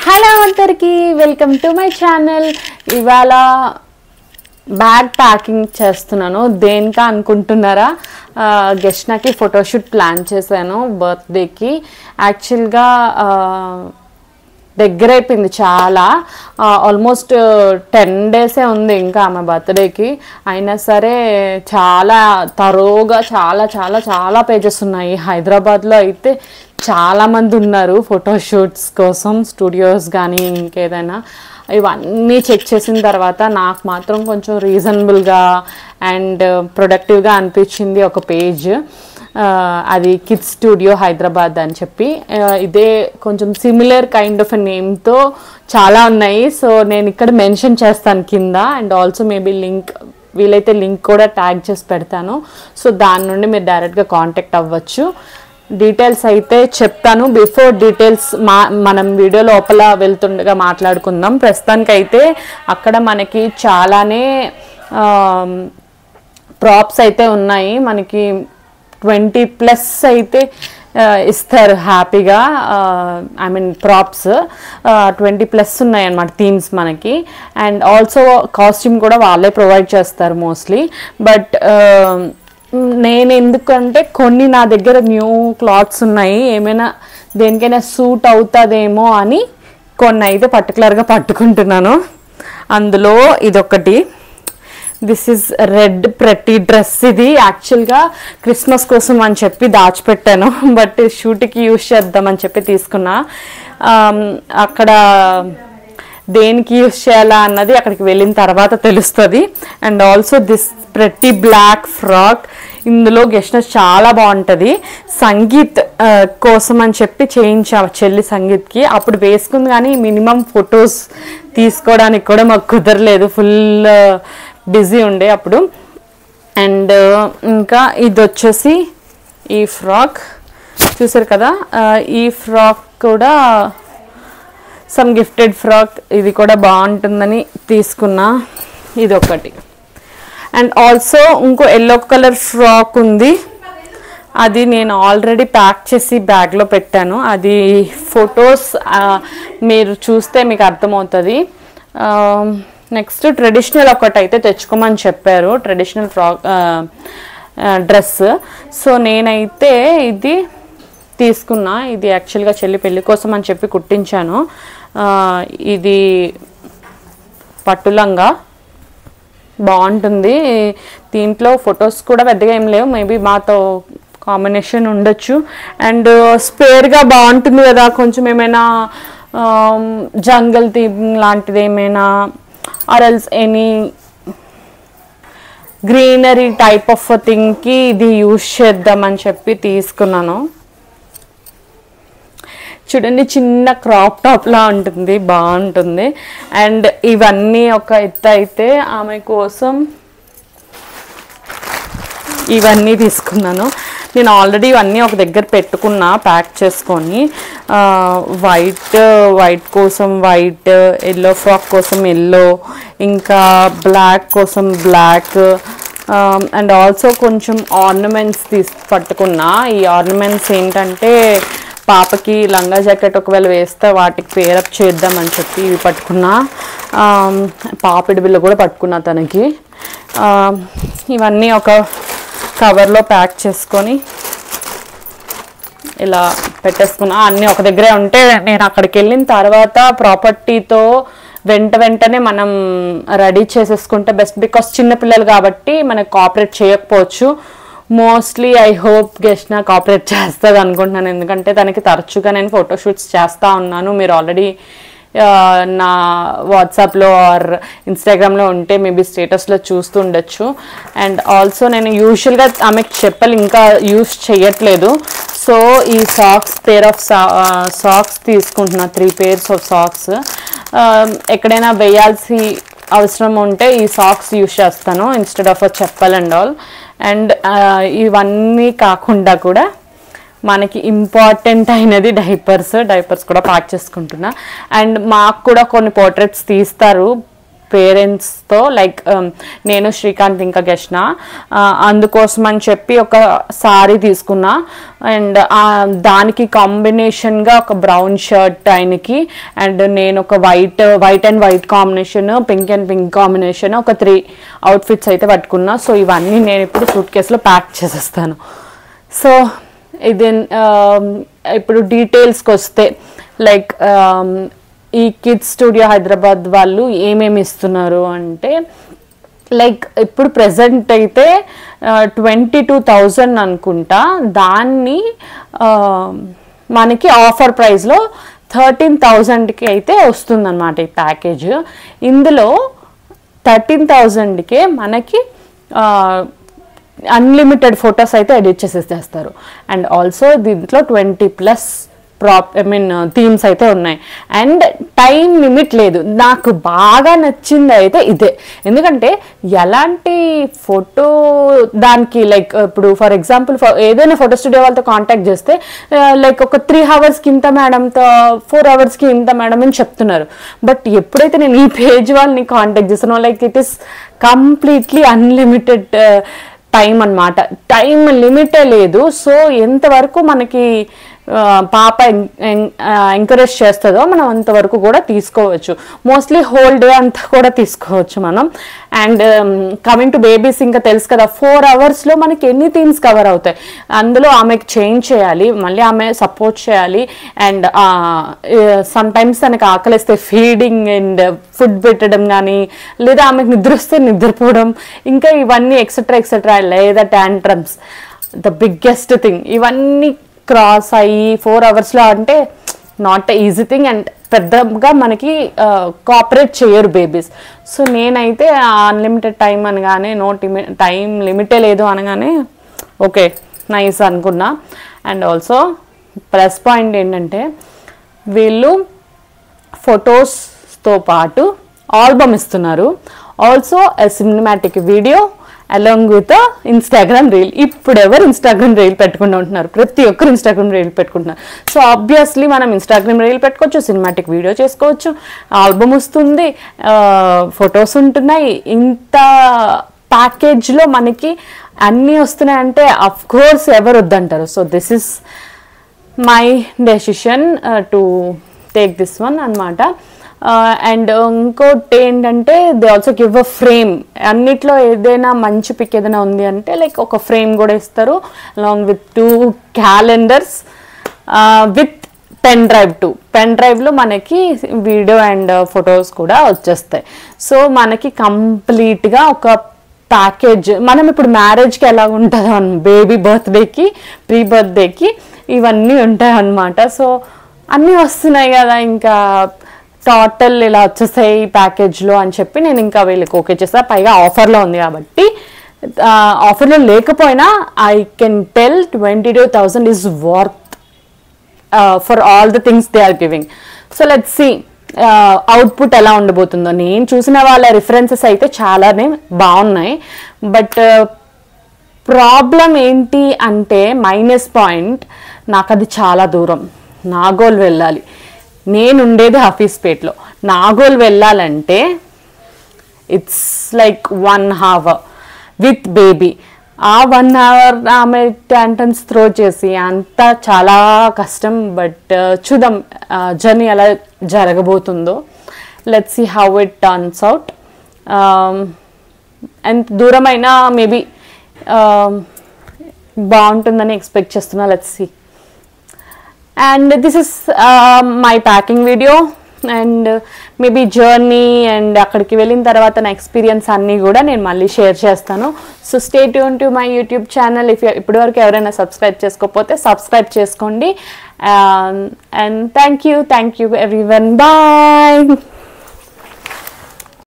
Hello అందరికి welcome to my channel. ఇవాళ bag packing చేస్తున్నాను. దేనికా అనుకుంటున్నారా? గెస్ట్నాకి ఫోటోషూట్ ప్లాన్ చేశాను బర్త్డేకి. యాక్చువల్గా దగ్గర అయిపోయింది, చాలా ఆల్మోస్ట్ 10 డేసే ఉంది ఇంకా ఆమె బర్త్డేకి. అయినా సరే చాలా తరోగా చాలా చాలా చాలా పేజెస్ ఉన్నాయి. హైదరాబాద్లో అయితే చాలామంది ఉన్నారు ఫోటోషూట్స్ కోసం, స్టూడియోస్ కానీ ఇంకేదైనా. ఇవన్నీ చెక్ చేసిన తర్వాత నాకు మాత్రం కొంచెం రీజనబుల్గా అండ్ ప్రొడక్టివ్గా అనిపించింది ఒక పేజ్. అది కిడ్స్ స్టూడియో హైదరాబాద్ అని చెప్పి. ఇదే కొంచెం సిమిలర్ కైండ్ ఆఫ్ నేమ్తో చాలా ఉన్నాయి. సో నేను ఇక్కడ మెన్షన్ చేస్తాను కింద, అండ్ ఆల్సో మేబీ లింక్, వీలైతే లింక్ కూడా ట్యాగ్ చేసి పెడతాను. సో దాని నుండి మీరు డైరెక్ట్గా కాంటాక్ట్ అవ్వచ్చు. డీటెయిల్స్ అయితే చెప్తాను. బిఫోర్ డీటెయిల్స్ మనం వీడియో లోపల వెళ్తుండగా మాట్లాడుకుందాం. ప్రస్తుతానికైతే అక్కడ మనకి చాలానే ప్రాప్స్ అయితే ఉన్నాయి. మనకి 20+ అయితే ఇస్తారు హ్యాపీగా. ఐ మీన్ ప్రాప్స్ 20+ ఉన్నాయి అన్నమాట థీమ్స్ మనకి. అండ్ ఆల్సో కాస్ట్యూమ్ కూడా వాళ్ళే ప్రొవైడ్ చేస్తారు మోస్ట్లీ. బట్ నేను ఎందుకంటే కొన్ని నా దగ్గర న్యూ క్లాత్స్ ఉన్నాయి, ఏమైనా దేనికైనా సూట్ అవుతుందేమో అని కొన్ని అయితే పర్టికులర్గా పట్టుకుంటున్నాను. అందులో ఇదొకటి. దిస్ ఈజ్ రెడ్ ప్రతి డ్రెస్. ఇది యాక్చువల్గా క్రిస్మస్ కోసం అని చెప్పి దాచిపెట్టాను, బట్ షూట్కి యూజ్ చేద్దామని చెప్పి తీసుకున్నా. అక్కడ దేనికి యూజ్ చేయాలా అన్నది అక్కడికి వెళ్ళిన తర్వాత తెలుస్తుంది. అండ్ ఆల్సో దిస్ ప్రతి బ్లాక్ ఫ్రాక్. ఇందులో గెస్ట్నెస్ చాలా బాగుంటుంది. సంగీత్ కోసం అని చెప్పి చేయించా చెల్లి సంగీత్కి. అప్పుడు వేసుకుంది కానీ మినిమం ఫొటోస్ తీసుకోవడానికి కూడా మాకు కుదరలేదు, ఫుల్ బిజీ ఉండే అప్పుడు. అండ్ ఇంకా ఇది వచ్చేసి ఈ ఫ్రాక్ చూసారు కదా. ఈ ఫ్రాక్ కూడా సమ్ గిఫ్టెడ్ ఫ్రాక్. ఇది కూడా బాగుంటుందని తీసుకున్నా. ఇది ఒకటి. అండ్ ఆల్సో ఇంకో ఎల్లో కలర్ ఫ్రాక్ ఉంది. అది నేను ఆల్రెడీ ప్యాక్ చేసి బ్యాగ్లో పెట్టాను. అది ఫొటోస్ మీరు చూస్తే మీకు అర్థమవుతుంది. నెక్స్ట్ ట్రెడిషనల్ ఒకటి అయితే తెచ్చుకోమని చెప్పారు, ట్రెడిషనల్ ఫ్రాక్ డ్రెస్. సో నేనైతే ఇది తీసుకున్నా. ఇది యాక్చువల్గా చెల్లి పెళ్ళి కోసం అని చెప్పి కుట్టించాను. ఇది పట్టులంగా బాగుంటుంది. దీంట్లో ఫొటోస్ కూడా పెద్దగా ఏం లేవు, మేబీ మాతో కాంబినేషన్ ఉండొచ్చు. అండ్ స్పేర్గా బాగుంటుంది కదా, కొంచెం ఏమైనా జంగల్ థీమ్ లాంటిది ఏమైనా, or else any greenery type of థింగ్కి ఇది యూజ్ చేద్దామని చెప్పి తీసుకున్నాను. చూడండి, చిన్న క్రాప్ టాప్లా ఉంటుంది, బాగుంటుంది. అండ్ ఇవన్నీ ఒక ఎత్తు అయితే ఆమె కోసం ఇవన్నీ తీసుకున్నాను. నేను ఆల్రెడీ ఇవన్నీ ఒక దగ్గర పెట్టుకున్నా ప్యాక్ చేసుకొని. వైట్ కోసం వైట్, ఎల్లో ఫ్రాక్ కోసం ఎల్లో, ఇంకా బ్లాక్ కోసం బ్లాక్. అండ్ ఆల్సో కొంచెం ఆర్నమెంట్స్ పట్టుకున్నా. ఈ ఆర్నమెంట్స్ ఏంటంటే పాపకి లంగా జాకెట్ ఒకవేళ వేస్తే వాటికి పేరప్ చేద్దామని చెప్పి ఇవి పట్టుకున్నా. పాపిడి బిల్ల కూడా పట్టుకున్నా తనకి. ఇవన్నీ ఒక కవర్లో ప్యాక్ చేసుకొని ఇలా పెట్టేసుకున్నా. అన్నీ ఒక దగ్గరే ఉంటే నేను అక్కడికి వెళ్ళిన తర్వాత ప్రాపర్టీతో వెంటనే మనం రెడీ చేసేసుకుంటే బెస్ట్. బికాస్ చిన్నపిల్లలు కాబట్టి మనకు కోఆపరేట్ చేయకపోవచ్చు. మోస్ట్లీ ఐ హోప్ గెస్ట్నా కోఆపరేట్ చేస్తుంది అనుకుంటున్నాను, ఎందుకంటే తనకి తరచుగా నేను ఫోటోషూట్స్ చేస్తూ ఉన్నాను. మీరు ఆల్రెడీ నా వాట్సాప్లో ఆర్ ఇన్స్టాగ్రామ్లో ఉంటే మేబీ స్టేటస్లో చూస్తూ ఉండొచ్చు. అండ్ ఆల్సో నేను యూజువల్గా ఆమెకు చెప్పలు ఇంకా యూజ్ చేయట్లేదు. సో ఈ పేర్ ఆఫ్ సాక్స్ తీసుకుంటున్నా, 3 pairs ఆఫ్ సాక్స్. ఎక్కడైనా వేయాల్సి అవసరం ఉంటే ఈ సాక్స్ యూజ్ చేస్తాను instead of chappal and all. And ఇవన్నీ కాకుండా కూడా మనకి ఇంపార్టెంట్ అయినది డైపర్స్ కూడా ప్యాక్ చేసుకుంటున్నా. అండ్ మాకు కూడా కొన్ని పోర్ట్రేట్స్ తీస్తారు పేరెంట్స్తో లైక్ నేను శ్రీకాంత్ ఇంకా గెష్ణ అందుకోసం అని చెప్పి ఒక సారీ తీసుకున్నా అండ్ దానికి కాంబినేషన్గా ఒక బ్రౌన్ షర్ట్ ఆయనకి అండ్ నేను ఒక white and white combination pink and pink combination ఒక 3 అవుట్ఫిట్స్ అయితే పట్టుకున్నా. సో ఇవన్నీ నేను ఇప్పుడు సూట్ కేసులో ప్యాక్ చేసేస్తాను. సో ఇది ఇప్పుడు డీటెయిల్స్కి వస్తే లైక్ ఈ కిడ్స్ స్టూడియో హైదరాబాద్ వాళ్ళు ఏమేమి ఇస్తున్నారు అంటే లైక్ ఇప్పుడు ప్రెజెంట్ అయితే 22,000 అనుకుంటా, దాన్ని మనకి ఆఫర్ ప్రైస్లో 13,000కి అయితే వస్తుందన్నమాట ఈ ప్యాకేజ్. ఇందులో 13,000కే మనకి అన్లిమిటెడ్ ఫొటోస్ అయితే ఎడిట్ చేసేస్తారు అండ్ ఆల్సో దీంట్లో 20+ థీమ్స్ అయితే ఉన్నాయి అండ్ టైం లిమిట్ లేదు. నాకు బాగా నచ్చింది అయితే ఇదే, ఎందుకంటే ఎలాంటి ఫోటో దానికి లైక్ ఇప్పుడు ఫర్ ఎగ్జాంపుల్ ఏదైనా ఫోటో స్టూడియో వాళ్ళతో కాంటాక్ట్ చేస్తే లైక్ ఒక 3 అవర్స్కి ఇంత మేడంతో 4 అవర్స్కి ఇంత మేడం అని చెప్తున్నారు. బట్ ఎప్పుడైతే నేను ఈ పేజ్ వాళ్ళని కాంటాక్ట్ చేస్తానో like it is completely unlimited time అన్నమాట, టైం లిమిటే లేదు. సో ఎంతవరకు మనకి పాప ఎంకరేజ్ చేస్తుందో మనం అంతవరకు కూడా తీసుకోవచ్చు. మోస్ట్లీ హోల్ డే అంతా కూడా తీసుకోవచ్చు మనం. అండ్ కమింగ్ టు బేబీస్ ఇంకా తెలుసు కదా, 4 అవర్స్లో మనకి ఎన్ని థీమ్స్ కవర్ అవుతాయి. అందులో ఆమెకు చేంజ్ చేయాలి, మళ్ళీ ఆమె సపోర్ట్ చేయాలి అండ్ సమ్ టైమ్స్ తనకు ఆకలిస్తే ఫీడింగ్ అండ్ ఫుడ్ పెట్టడం కానీ, లేదా ఆమెకు నిద్ర వస్తే నిద్రపోవడం, ఇంకా ఇవన్నీ ఎక్సెట్రా లేదా టాంట్రమ్స్, ద బిగ్గెస్ట్ థింగ్. ఇవన్నీ క్రాస్ అయ్యి 4 అవర్స్లో అంటే నాట్ ఈజీ థింగ్ అండ్ పెద్దగా మనకి కోఆపరేట్ చేయరు బేబీస్. సో నేనైతే అన్లిమిటెడ్ టైం అనగానే టైం లిమిటే లేదు అనగానే ఓకే నైస్ అనుకున్నా. అండ్ ఆల్సో ప్లస్ పాయింట్ ఏంటంటే వీళ్ళు ఫొటోస్తో పాటు ఆల్బమ్ ఇస్తున్నారు, also cinematic video along with Instagram reel. ఇప్పుడు ఎవరు ఇన్స్టాగ్రామ్ రీల్ పెట్టుకుంటూ ఉంటున్నారు, ప్రతి ఒక్కరు ఇన్స్టాగ్రామ్ రీల్ పెట్టుకుంటున్నారు. సో ఆబ్వియస్లీ మనం ఇన్స్టాగ్రామ్ రీల్ పెట్టుకోవచ్చు, సినిమాటిక్ వీడియో చేసుకోవచ్చు, ఆల్బమ్ వస్తుంది, ఫొటోస్ ఉంటున్నాయి. ఇంత ప్యాకేజ్లో మనకి అన్నీ వస్తున్నాయంటే అఫ్ కోర్స్ ఎవరు వద్దంటారు. So this is my decision to take this one అన్నమాట. అండ్ ఇంకోటి ఏంటంటే they also give a frame. అన్నిట్లో ఏదైనా మంచి పిక్ ఏదైనా ఉంది అంటే లైక్ ఒక ఫ్రేమ్ కూడా ఇస్తారు along with 2 calendars with pen డ్రైవ్లో మనకి వీడియో అండ్ ఫొటోస్ కూడా వచ్చేస్తాయి. సో మనకి కంప్లీట్గా ఒక ప్యాకేజ్. మనం ఇప్పుడు మ్యారేజ్కి ఎలా ఉంటుందో బేబీ బర్త్డేకి ప్రీ బర్త్డేకి ఇవన్నీ ఉంటాయి అన్నమాట. సో అన్నీ వస్తున్నాయి కదా, ఇంకా టోటల్ ఇలా వచ్చేస్తాయి ఈ ప్యాకేజ్లో అని చెప్పి నేను ఇంకా వీళ్ళకి ఓకే చేస్తా. పైగా ఆఫర్లో ఉంది కాబట్టి, ఆఫర్లో లేకపోయినా I can tell 22,000 is worth for all the things they are giving. So let's see output ఎలా ఉండబోతుందో. నేను చూసిన వాళ్ళ రిఫరెన్సెస్ అయితే చాలానే బాగున్నాయి. బట్ ప్రాబ్లం ఏంటి అంటే మైనస్ పాయింట్, నాకు అది చాలా దూరం, నాగోల్ వెళ్ళాలి. నేను ఉండేది హఫీజ్పేట్లో. నాగోల్ వెళ్ళాలంటే it's like 1 hour with baby. ఆ 1 hour ఆమె టాంటమ్స్ త్రో చేసి అంతా చాలా కష్టం. బట్ చూద్దాం జర్నీ ఎలా జరగబోతుందో. Let's see how it turns out. ఎంత దూరమైనా మేబీ బాగుంటుందని ఎక్స్పెక్ట్ చేస్తున్నా. Let's see. And this is my packing video and maybe journey and అక్కడికి వెళ్ళిన తర్వాత నా ఎక్స్పీరియన్స్ అన్నీ కూడా నేను మళ్ళీ షేర్ చేస్తాను. So stay tune to my YouTube channel. ఇప్పటివరకు ఎవరైనా సబ్స్క్రైబ్ చేసుకోకపోతే సబ్స్క్రైబ్ చేసుకోండి. And thank you everyone. Bye.